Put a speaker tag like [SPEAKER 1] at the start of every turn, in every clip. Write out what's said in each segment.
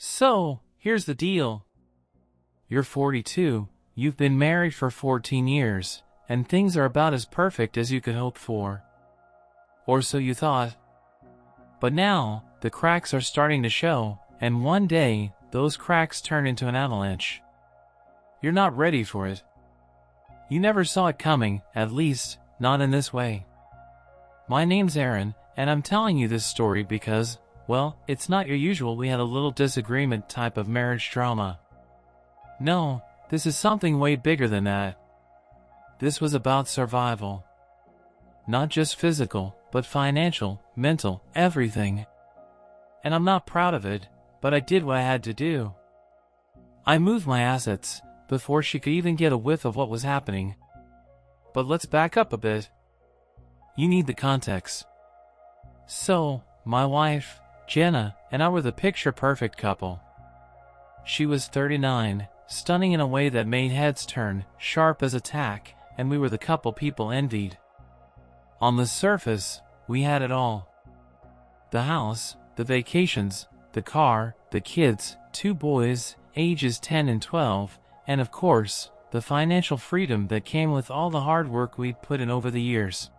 [SPEAKER 1] So, here's the deal. You're 42, you've been married for 14 years, and things are about as perfect as you could hope for. Or so you thought. But now, the cracks are starting to show, and one day, those cracks turn into an avalanche. You're not ready for it. You never saw it coming, at least, not in this way. My name's Aaron, and I'm telling you this story because, well, it's not your usual we had a little disagreement type of marriage drama. No, this is something way bigger than that. This was about survival. Not just physical, but financial, mental, everything. And I'm not proud of it, but I did what I had to do. I moved my assets before she could even get a whiff of what was happening. But let's back up a bit. You need the context. So, my wife, Jenna, and I were the picture-perfect couple. She was 39, stunning in a way that made heads turn, sharp as a tack, and we were the couple people envied. On the surface, we had it all. The house, the vacations, the car, the kids, 2 boys, ages 10 and 12, and of course, the financial freedom that came with all the hard work we'd put in over the years.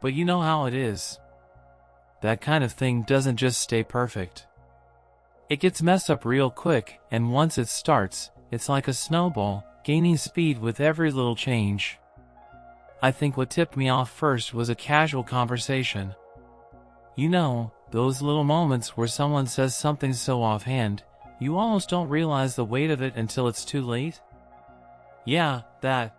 [SPEAKER 1] But you know how it is. That kind of thing doesn't just stay perfect. It gets messed up real quick, and once it starts, it's like a snowball, gaining speed with every little change. I think what tipped me off first was a casual conversation. You know, those little moments where someone says something so offhand, you almost don't realize the weight of it until it's too late? Yeah, that.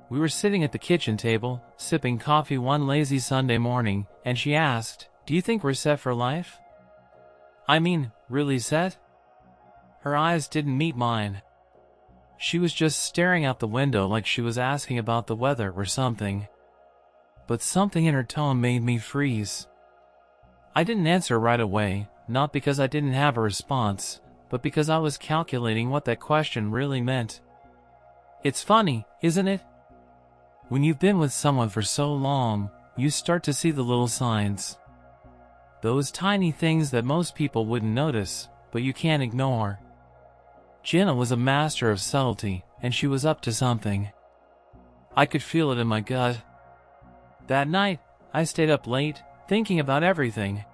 [SPEAKER 1] We were sitting at the kitchen table, sipping coffee one lazy Sunday morning, and she asked, "Do you think we're set for life?" I mean, really set? Her eyes didn't meet mine. She was just staring out the window like she was asking about the weather or something. But something in her tone made me freeze. I didn't answer right away, not because I didn't have a response, but because I was calculating what that question really meant. It's funny, isn't it? When you've been with someone for so long, you start to see the little signs. Those tiny things that most people wouldn't notice, but you can't ignore. Jenna was a master of subtlety, and she was up to something. I could feel it in my gut. That night, I stayed up late, thinking about everything.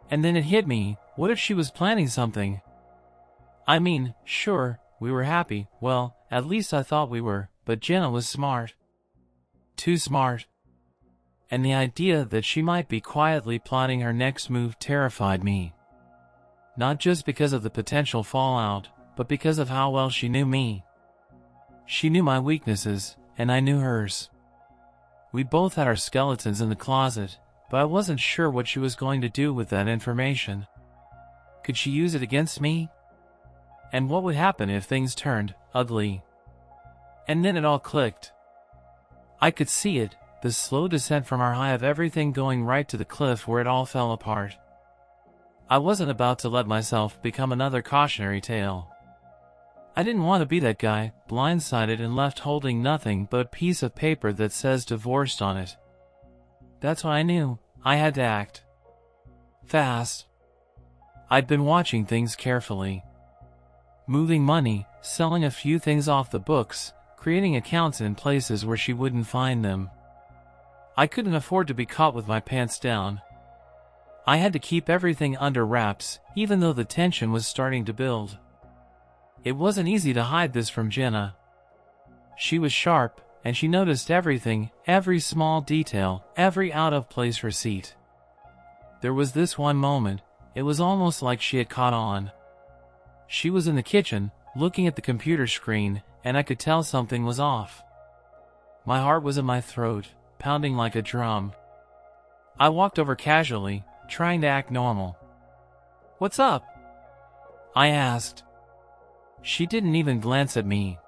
[SPEAKER 1] And then it hit me, what if she was planning something? I mean, sure, we were happy, well, at least I thought we were, but Jenna was smart. Too smart. And the idea that she might be quietly plotting her next move terrified me. Not just because of the potential fallout, but because of how well she knew me. She knew my weaknesses, and I knew hers. We both had our skeletons in the closet, but I wasn't sure what she was going to do with that information. Could she use it against me? And what would happen if things turned ugly? And then it all clicked. I could see it, the slow descent from our high of everything going right to the cliff where it all fell apart. I wasn't about to let myself become another cautionary tale. I didn't want to be that guy, blindsided and left holding nothing but a piece of paper that says divorced on it. That's what I knew. I had to act. Fast. I'd been watching things carefully. Moving money, selling a few things off the books, creating accounts in places where she wouldn't find them. I couldn't afford to be caught with my pants down. I had to keep everything under wraps, even though the tension was starting to build. It wasn't easy to hide this from Jenna. She was sharp, and she noticed everything, every small detail, every out-of-place receipt. There was this one moment, it was almost like she had caught on. She was in the kitchen, looking at the computer screen, and I could tell something was off. My heart was in my throat, pounding like a drum. I walked over casually, trying to act normal. "What's up?" I asked. She didn't even glance at me.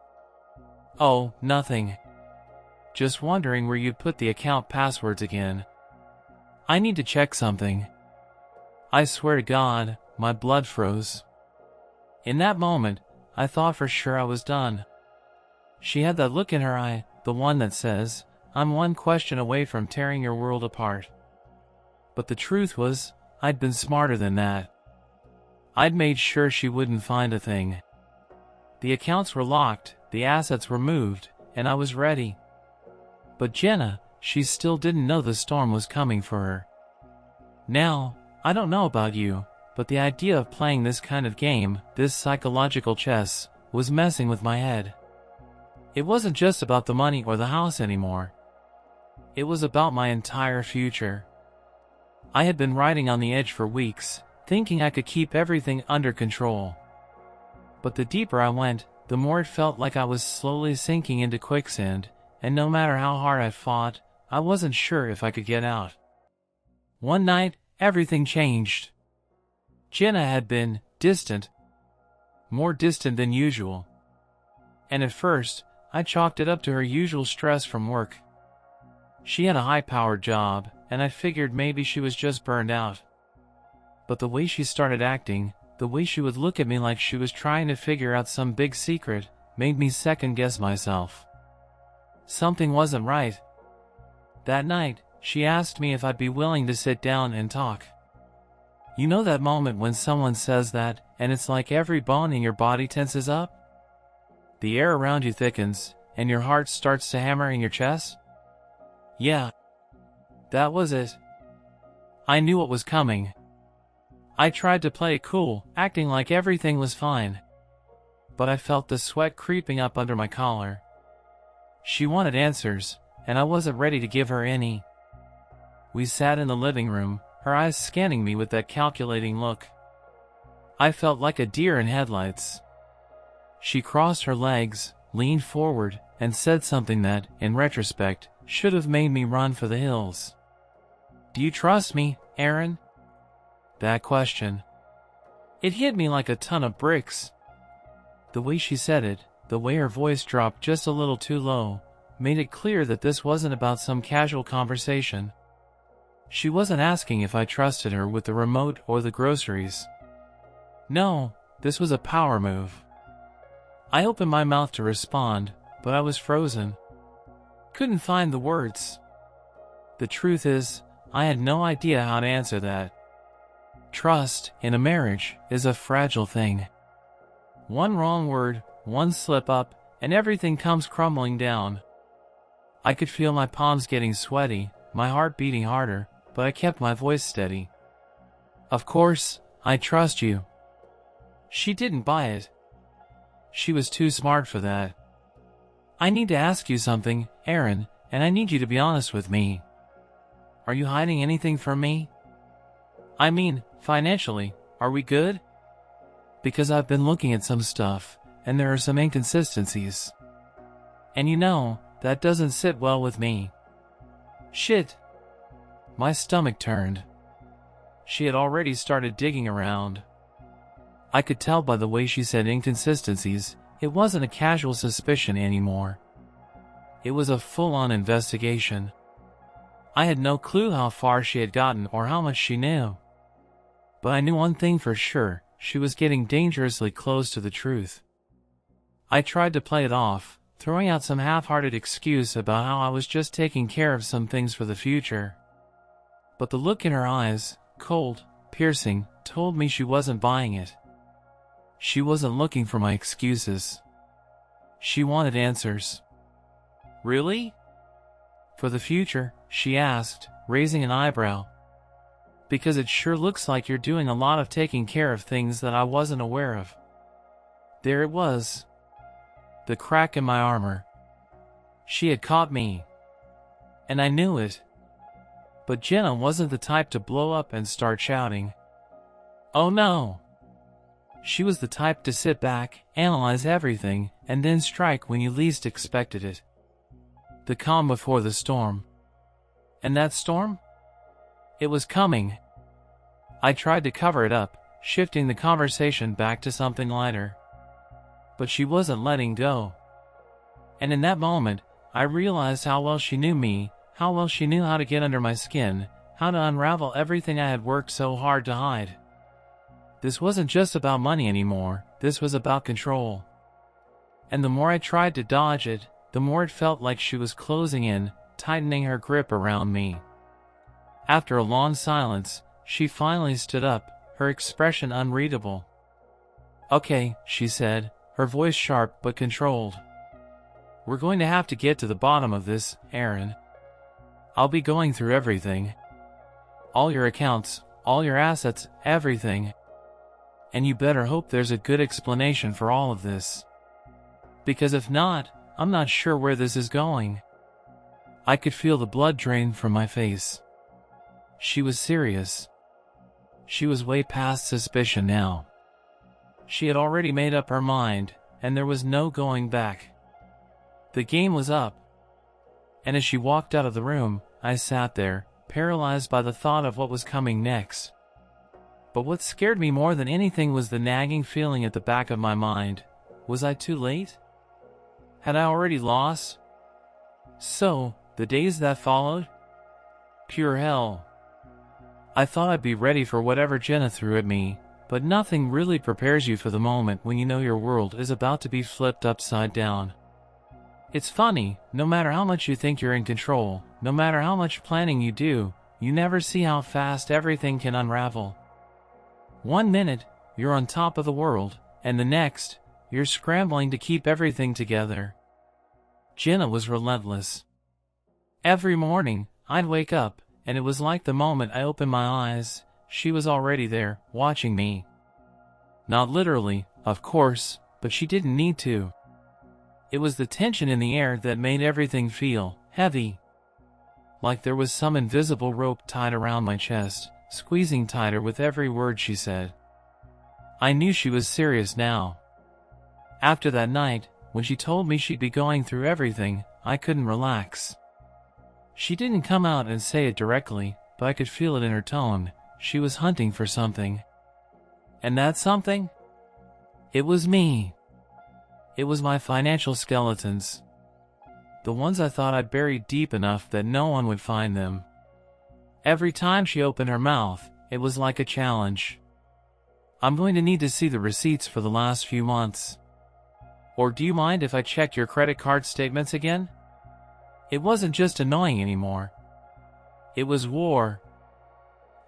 [SPEAKER 1] "Oh, nothing. Just wondering where you'd put the account passwords again. I need to check something." I swear to God, my blood froze. In that moment, I thought for sure I was done. She had that look in her eye, the one that says, "I'm one question away from tearing your world apart." But the truth was, I'd been smarter than that. I'd made sure she wouldn't find a thing. The accounts were locked, the assets were moved, and I was ready. But Jenna, she still didn't know the storm was coming for her. Now, I don't know about you, but the idea of playing this kind of game, this psychological chess, was messing with my head. It wasn't just about the money or the house anymore. It was about my entire future. I had been riding on the edge for weeks, thinking I could keep everything under control. But the deeper I went, the more it felt like I was slowly sinking into quicksand, and no matter how hard I fought, I wasn't sure if I could get out. One night, everything changed. Jenna had been distant, more distant than usual. And at first, I chalked it up to her usual stress from work. She had a high-powered job, and I figured maybe she was just burned out. But the way she started acting, the way she would look at me like she was trying to figure out some big secret, made me second-guess myself. Something wasn't right. That night, she asked me if I'd be willing to sit down and talk. You know that moment when someone says that, and it's like every bone in your body tenses up? The air around you thickens, and your heart starts to hammer in your chest? Yeah. That was it. I knew what was coming. I tried to play it cool, acting like everything was fine. But I felt the sweat creeping up under my collar. She wanted answers, and I wasn't ready to give her any. We sat in the living room, her eyes scanning me with that calculating look. I felt like a deer in headlights. She crossed her legs, leaned forward, and said something that, in retrospect, should have made me run for the hills. "Do you trust me, Aaron?" That question. It hit me like a ton of bricks. The way she said it, the way her voice dropped just a little too low, made it clear that this wasn't about some casual conversation. She wasn't asking if I trusted her with the remote or the groceries. No, this was a power move. I opened my mouth to respond, but I was frozen. Couldn't find the words. The truth is, I had no idea how to answer that. Trust, in a marriage, is a fragile thing. One wrong word, one slip up, and everything comes crumbling down. I could feel my palms getting sweaty, my heart beating harder, but I kept my voice steady. "Of course, I trust you." She didn't buy it. She was too smart for that. "I need to ask you something, Aaron, and I need you to be honest with me. Are you hiding anything from me? I mean, financially, are we good? Because I've been looking at some stuff, and there are some inconsistencies. And you know, that doesn't sit well with me." Shit. My stomach turned. She had already started digging around. I could tell by the way she said inconsistencies, it wasn't a casual suspicion anymore. It was a full-on investigation. I had no clue how far she had gotten or how much she knew. But I knew one thing for sure, she was getting dangerously close to the truth. I tried to play it off, throwing out some half-hearted excuse about how I was just taking care of some things for the future. But the look in her eyes, cold, piercing, told me she wasn't buying it. She wasn't looking for my excuses. She wanted answers. "Really?" "For the future?" she asked, raising an eyebrow. "Because it sure looks like you're doing a lot of taking care of things that I wasn't aware of." There it was. The crack in my armor. She had caught me. And I knew it. But Jenna wasn't the type to blow up and start shouting. Oh no. She was the type to sit back, analyze everything, and then strike when you least expected it. The calm before the storm. And that storm? It was coming. I tried to cover it up, shifting the conversation back to something lighter. But she wasn't letting go. And in that moment, I realized how well she knew me, how well she knew how to get under my skin, how to unravel everything I had worked so hard to hide. This wasn't just about money anymore, this was about control. And the more I tried to dodge it, the more it felt like she was closing in, tightening her grip around me. After a long silence, she finally stood up, her expression unreadable. "Okay," she said, her voice sharp but controlled. "We're going to have to get to the bottom of this, Aaron. I'll be going through everything. All your accounts, all your assets, everything. And you better hope there's a good explanation for all of this. Because if not, I'm not sure where this is going." I could feel the blood drain from my face. She was serious. She was way past suspicion now. She had already made up her mind, and there was no going back. The game was up. And as she walked out of the room, I sat there, paralyzed by the thought of what was coming next. But what scared me more than anything was the nagging feeling at the back of my mind. Was I too late? Had I already lost? So, the days that followed? Pure hell. I thought I'd be ready for whatever Jenna threw at me, but nothing really prepares you for the moment when you know your world is about to be flipped upside down. It's funny, no matter how much you think you're in control, no matter how much planning you do, you never see how fast everything can unravel. One minute, you're on top of the world, and the next, you're scrambling to keep everything together. Jenna was relentless. Every morning, I'd wake up, and it was like the moment I opened my eyes, she was already there, watching me. Not literally, of course, but she didn't need to. It was the tension in the air that made everything feel heavy. Like there was some invisible rope tied around my chest, squeezing tighter with every word she said. I knew she was serious now. After that night, when she told me she'd be going through everything, I couldn't relax. She didn't come out and say it directly, but I could feel it in her tone. She was hunting for something. And that something? It was me. It was my financial skeletons. The ones I thought I'd buried deep enough that no one would find them. Every time she opened her mouth, it was like a challenge. "I'm going to need to see the receipts for the last few months. Or do you mind if I check your credit card statements again?" It wasn't just annoying anymore. It was war.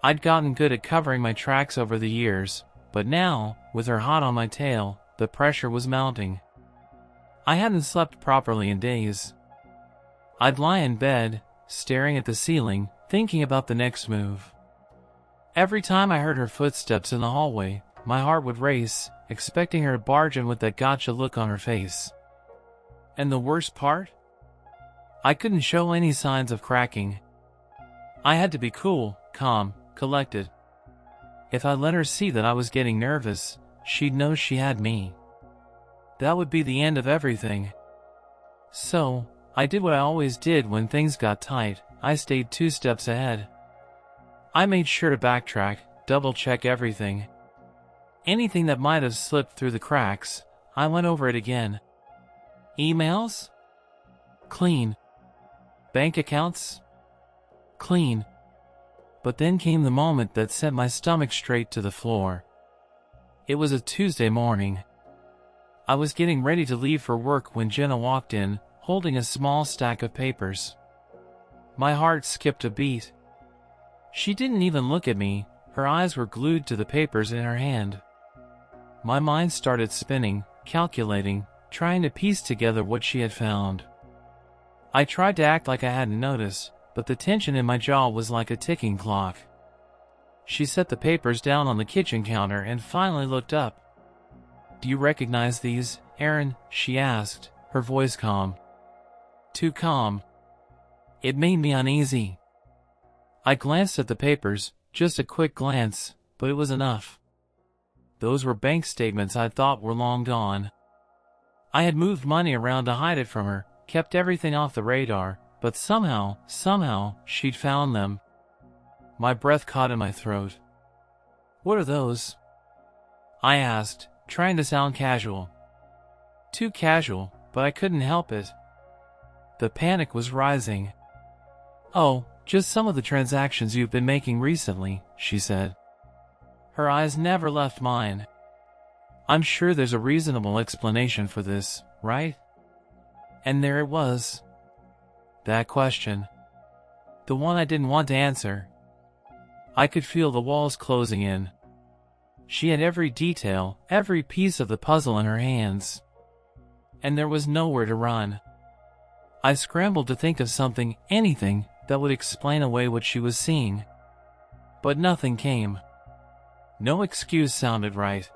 [SPEAKER 1] I'd gotten good at covering my tracks over the years, but now, with her hot on my tail, the pressure was mounting. I hadn't slept properly in days. I'd lie in bed, staring at the ceiling, thinking about the next move. Every time I heard her footsteps in the hallway, my heart would race, expecting her to barge in with that gotcha look on her face. And the worst part? I couldn't show any signs of cracking. I had to be cool, calm, collected. If I let her see that I was getting nervous, she'd know she had me. That would be the end of everything. So, I did what I always did when things got tight. I stayed 2 steps ahead. I made sure to backtrack, double-check everything. Anything that might have slipped through the cracks, I went over it again. Emails? Clean. Bank accounts? Clean. But then came the moment that sent my stomach straight to the floor. It was a Tuesday morning. I was getting ready to leave for work when Jenna walked in, holding a small stack of papers. My heart skipped a beat. She didn't even look at me, her eyes were glued to the papers in her hand. My mind started spinning, calculating, trying to piece together what she had found. I tried to act like I hadn't noticed, but the tension in my jaw was like a ticking clock. She set the papers down on the kitchen counter and finally looked up. "Do you recognize these, Aaron?" she asked, her voice calm. Too calm. It made me uneasy. I glanced at the papers, just a quick glance, but it was enough. Those were bank statements I thought were long gone. I had moved money around to hide it from her, kept everything off the radar, but somehow, she'd found them. My breath caught in my throat. "What are those?" I asked, trying to sound casual. Too casual, but I couldn't help it. The panic was rising. "Oh, just some of the transactions you've been making recently," she said. Her eyes never left mine. "I'm sure there's a reasonable explanation for this, right?" And there it was. That question. The one I didn't want to answer. I could feel the walls closing in. She had every detail, every piece of the puzzle in her hands. And there was nowhere to run. I scrambled to think of something, anything, that would explain away what she was seeing. But nothing came. No excuse sounded right.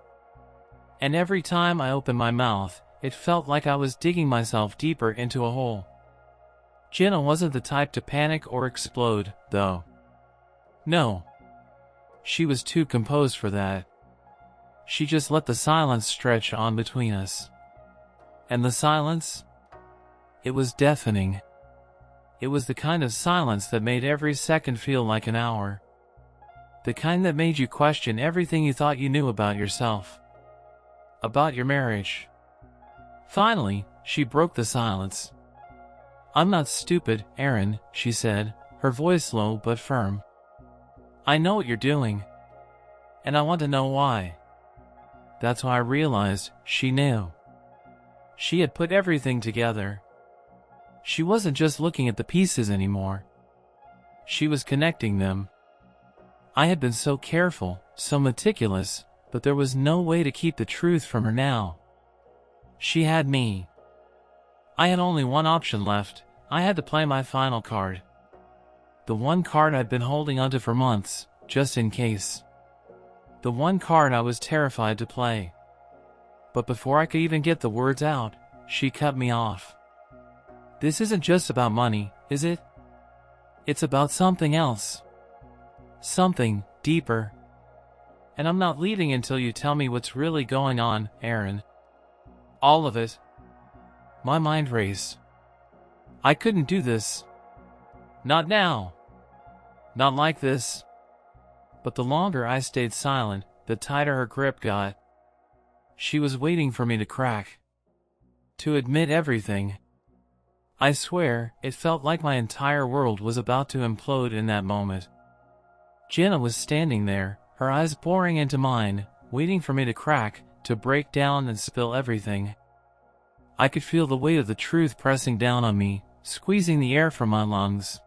[SPEAKER 1] And every time I opened my mouth, it felt like I was digging myself deeper into a hole. Jenna wasn't the type to panic or explode, though. No. She was too composed for that. She just let the silence stretch on between us. And the silence? It was deafening. It was the kind of silence that made every second feel like an hour. The kind that made you question everything you thought you knew about yourself. About your marriage. Finally, she broke the silence. "I'm not stupid, Aaron," she said, her voice low but firm. "I know what you're doing. And I want to know why." That's why I realized she knew. She had put everything together. She wasn't just looking at the pieces anymore. She was connecting them. I had been so careful, so meticulous, but there was no way to keep the truth from her now. She had me. I had only one option left. I had to play my final card. The one card I'd been holding onto for months, just in case. The one card I was terrified to play. But before I could even get the words out, she cut me off. "This isn't just about money, is it? It's about something else. Something deeper. And I'm not leaving until you tell me what's really going on, Aaron. All of it." My mind raced. I couldn't do this. Not now. Not like this. But the longer I stayed silent, the tighter her grip got. She was waiting for me to crack. To admit everything. I swear, it felt like my entire world was about to implode in that moment. Jenna was standing there, her eyes boring into mine, waiting for me to crack, to break down and spill everything. I could feel the weight of the truth pressing down on me, squeezing the air from my lungs.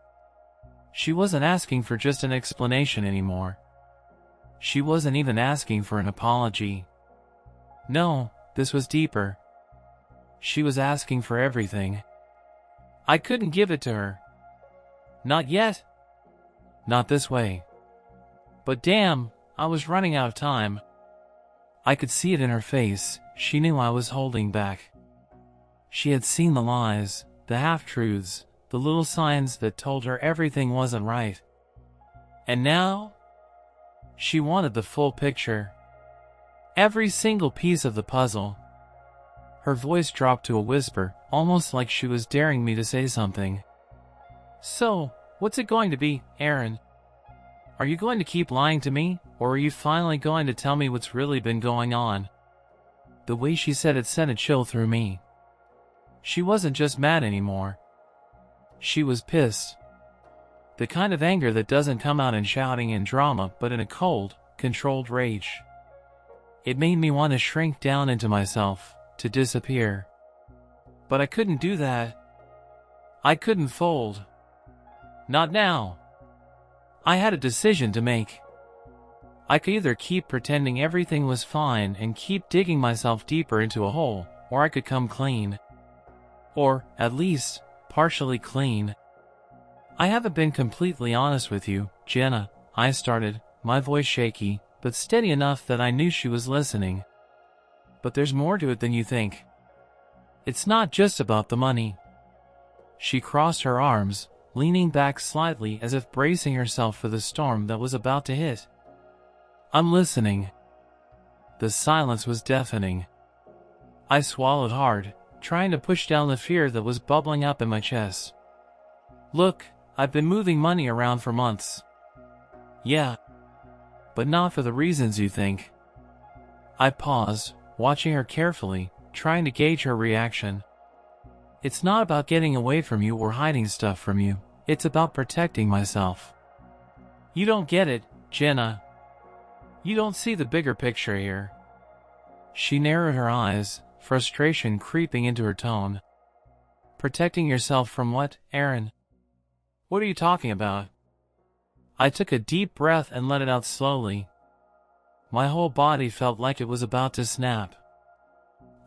[SPEAKER 1] She wasn't asking for just an explanation anymore. She wasn't even asking for an apology. No, this was deeper. She was asking for everything. I couldn't give it to her. Not yet. Not this way. But damn, I was running out of time. I could see it in her face. She knew I was holding back. She had seen the lies, the half-truths, the little signs that told her everything wasn't right. And now? She wanted the full picture. Every single piece of the puzzle. Her voice dropped to a whisper, almost like she was daring me to say something. "So, what's it going to be, Aaron? Are you going to keep lying to me, or are you finally going to tell me what's really been going on?" The way she said it sent a chill through me. She wasn't just mad anymore. She was pissed. The kind of anger that doesn't come out in shouting and drama, but in a cold, controlled rage. It made me want to shrink down into myself, to disappear. But I couldn't do that. I couldn't fold. Not now. I had a decision to make. I could either keep pretending everything was fine and keep digging myself deeper into a hole, or I could come clean. Or, at least, partially clean. "I haven't been completely honest with you, Jenna," I started, my voice shaky, but steady enough that I knew she was listening. "But there's more to it than you think. It's not just about the money." She crossed her arms, leaning back slightly as if bracing herself for the storm that was about to hit. "I'm listening." The silence was deafening. I swallowed hard, trying to push down the fear that was bubbling up in my chest. "Look, I've been moving money around for months." "Yeah. But not for the reasons you think." I paused, watching her carefully, trying to gauge her reaction. "It's not about getting away from you or hiding stuff from you. It's about protecting myself." "You don't get it, Jenna. You don't see the bigger picture here." She narrowed her eyes, frustration creeping into her tone. "Protecting yourself from what, Aaron? What are you talking about?" I took a deep breath and let it out slowly. My whole body felt like it was about to snap.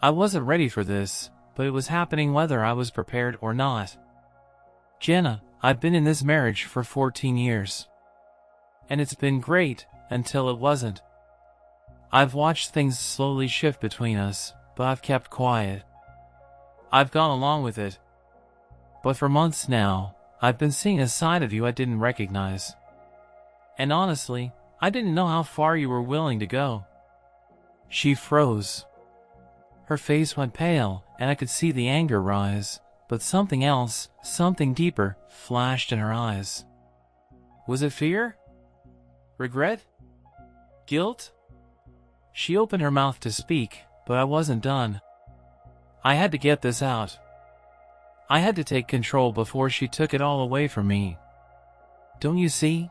[SPEAKER 1] I wasn't ready for this, but it was happening whether I was prepared or not. Jenna, I've been in this marriage for 14 years. And it's been great, until it wasn't. I've watched things slowly shift between us, but I've kept quiet. I've gone along with it. But for months now, I've been seeing a side of you I didn't recognize. And honestly, I didn't know how far you were willing to go. She froze. Her face went pale, and I could see the anger rise, but something else, something deeper, flashed in her eyes. Was it fear? Regret? Guilt? She opened her mouth to speak, but I wasn't done. I had to get this out. I had to take control before she took it all away from me. Don't you see?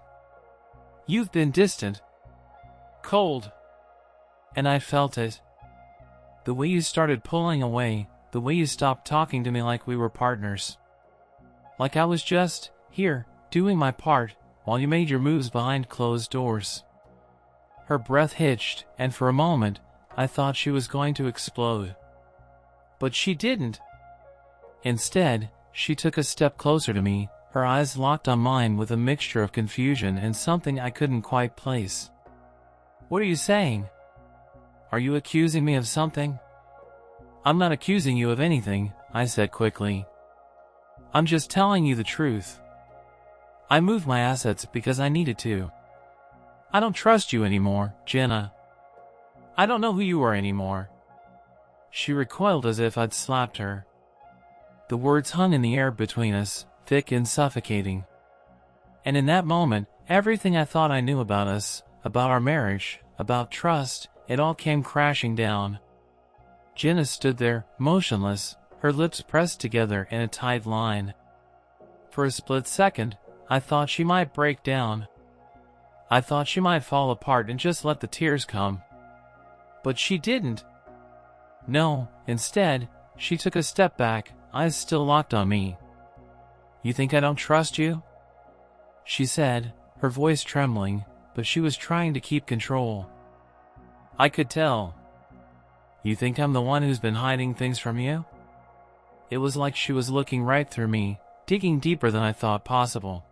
[SPEAKER 1] You've been distant. Cold. And I felt it. The way you started pulling away, the way you stopped talking to me like we were partners. Like I was just here, doing my part, while you made your moves behind closed doors. Her breath hitched, and for a moment, I thought she was going to explode. But she didn't. Instead, she took a step closer to me, her eyes locked on mine with a mixture of confusion and something I couldn't quite place. What are you saying? Are you accusing me of something? I'm not accusing you of anything, I said quickly. I'm just telling you the truth. I moved my assets because I needed to. I don't trust you anymore, Jenna. I don't know who you are anymore. She recoiled as if I'd slapped her. The words hung in the air between us, thick and suffocating. And in that moment, everything I thought I knew about us, about our marriage, about trust, it all came crashing down. Jenna stood there, motionless, her lips pressed together in a tight line. For a split second, I thought she might break down. I thought she might fall apart and just let the tears come. But she didn't. No, instead, she took a step back, eyes still locked on me. You think I don't trust you? She said, her voice trembling, but she was trying to keep control. I could tell. You think I'm the one who's been hiding things from you? It was like she was looking right through me, digging deeper than I thought possible.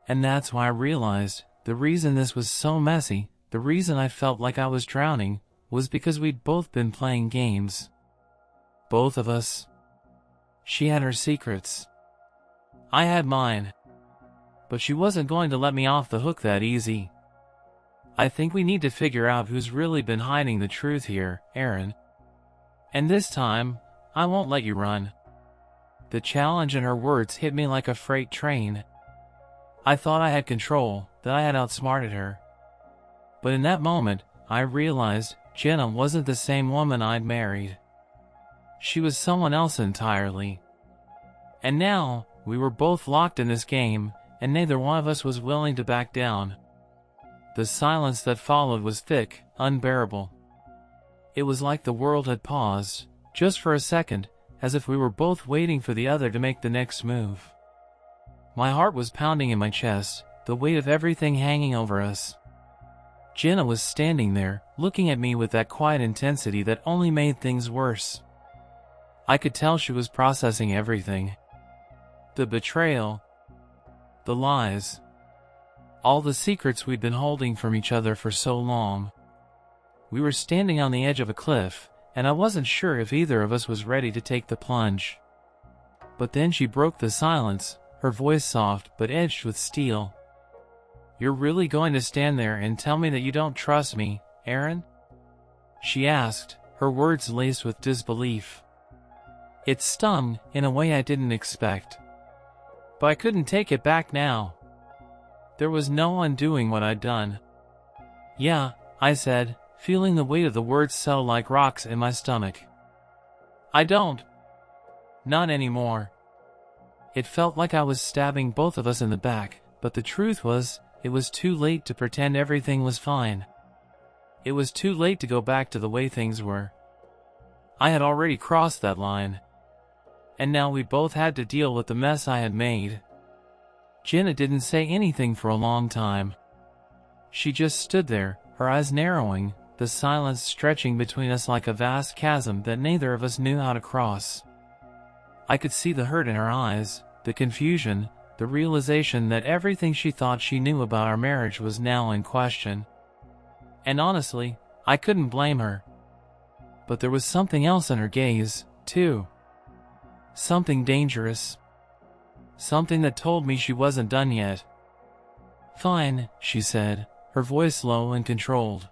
[SPEAKER 1] And that's why I realized the reason this was so messy, the reason I felt like I was drowning, was because we'd both been playing games. Both of us. She had her secrets. I had mine. But she wasn't going to let me off the hook that easy. I think we need to figure out who's really been hiding the truth here, Aaron. And this time, I won't let you run. The challenge in her words hit me like a freight train. I thought I had control, that I had outsmarted her. But in that moment, I realized Jenna wasn't the same woman I'd married. She was someone else entirely. And now, we were both locked in this game, and neither one of us was willing to back down. The silence that followed was thick, unbearable. It was like the world had paused, just for a second, as if we were both waiting for the other to make the next move. My heart was pounding in my chest, the weight of everything hanging over us. Jenna was standing there, looking at me with that quiet intensity that only made things worse. I could tell she was processing everything. The betrayal. The lies. All the secrets we'd been holding from each other for so long. We were standing on the edge of a cliff, and I wasn't sure if either of us was ready to take the plunge. But then she broke the silence, her voice soft but edged with steel. You're really going to stand there and tell me that you don't trust me, Aaron? She asked, her words laced with disbelief. It stung in a way I didn't expect. But I couldn't take it back now. There was no undoing what I'd done. Yeah, I said, feeling the weight of the words settle like rocks in my stomach. I don't. Not anymore. It felt like I was stabbing both of us in the back, but the truth was, it was too late to pretend everything was fine. It was too late to go back to the way things were. I had already crossed that line. And now we both had to deal with the mess I had made. Jenna didn't say anything for a long time. She just stood there, her eyes narrowing, the silence stretching between us like a vast chasm that neither of us knew how to cross. I could see the hurt in her eyes, the confusion, the realization that everything she thought she knew about our marriage was now in question. And honestly, I couldn't blame her. But there was something else in her gaze, too. Something dangerous. Something that told me she wasn't done yet. "Fine," she said, her voice low and controlled.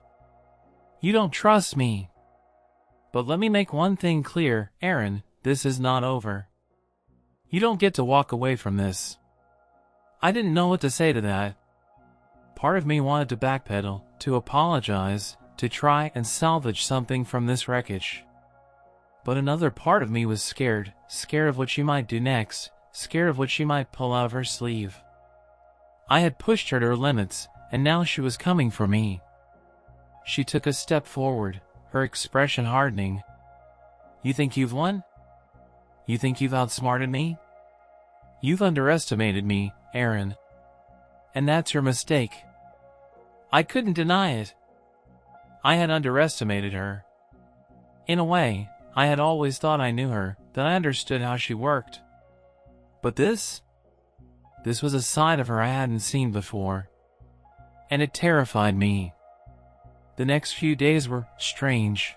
[SPEAKER 1] "You don't trust me. But let me make one thing clear, Aaron, this is not over. You don't get to walk away from this." I didn't know what to say to that. Part of me wanted to backpedal, to apologize, to try and salvage something from this wreckage. But another part of me was scared of what she might do next, scared of what she might pull out of her sleeve. I had pushed her to her limits, and now she was coming for me. She took a step forward, her expression hardening. "You think you've won? You think you've outsmarted me? You've underestimated me, Aaron. And that's your mistake." I couldn't deny it. I had underestimated her. In a way, I had always thought I knew her, that I understood how she worked. But this was a side of her I hadn't seen before. And it terrified me. The next few days were strange.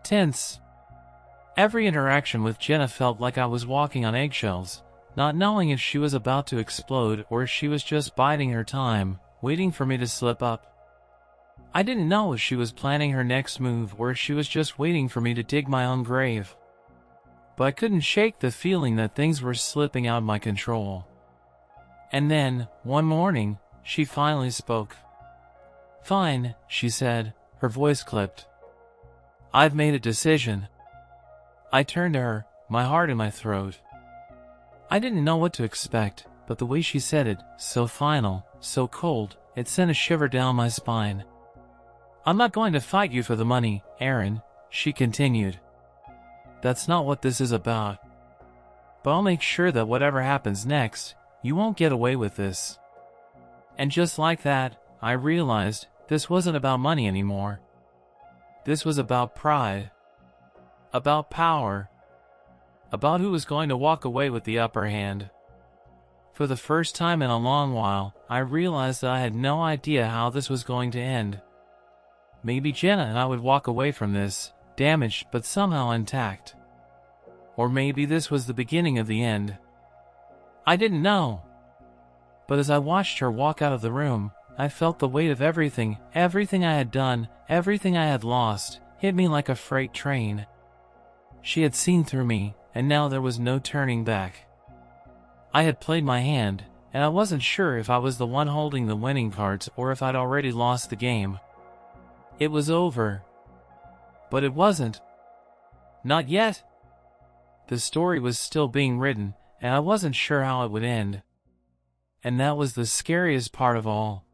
[SPEAKER 1] Tense. Every interaction with Jenna felt like I was walking on eggshells, not knowing if she was about to explode or if she was just biding her time, waiting for me to slip up. I didn't know if she was planning her next move or if she was just waiting for me to dig my own grave. But I couldn't shake the feeling that things were slipping out of my control. And then, one morning, she finally spoke. "Fine," she said, her voice clipped. "I've made a decision." I turned to her, my heart in my throat. I didn't know what to expect, but the way she said it, so final, so cold, it sent a shiver down my spine. "I'm not going to fight you for the money, Aaron," she continued. "That's not what this is about. But I'll make sure that whatever happens next, you won't get away with this." And just like that, I realized this wasn't about money anymore. This was about pride. About power. About who was going to walk away with the upper hand. For the first time in a long while, I realized that I had no idea how this was going to end. Maybe Jenna and I would walk away from this, damaged but somehow intact. Or maybe this was the beginning of the end. I didn't know. But as I watched her walk out of the room, I felt the weight of everything I had done, everything I had lost, hit me like a freight train. She had seen through me, and now there was no turning back. I had played my hand, and I wasn't sure if I was the one holding the winning cards or if I'd already lost the game. It was over. But it wasn't. Not yet. The story was still being written, and I wasn't sure how it would end. And that was the scariest part of all.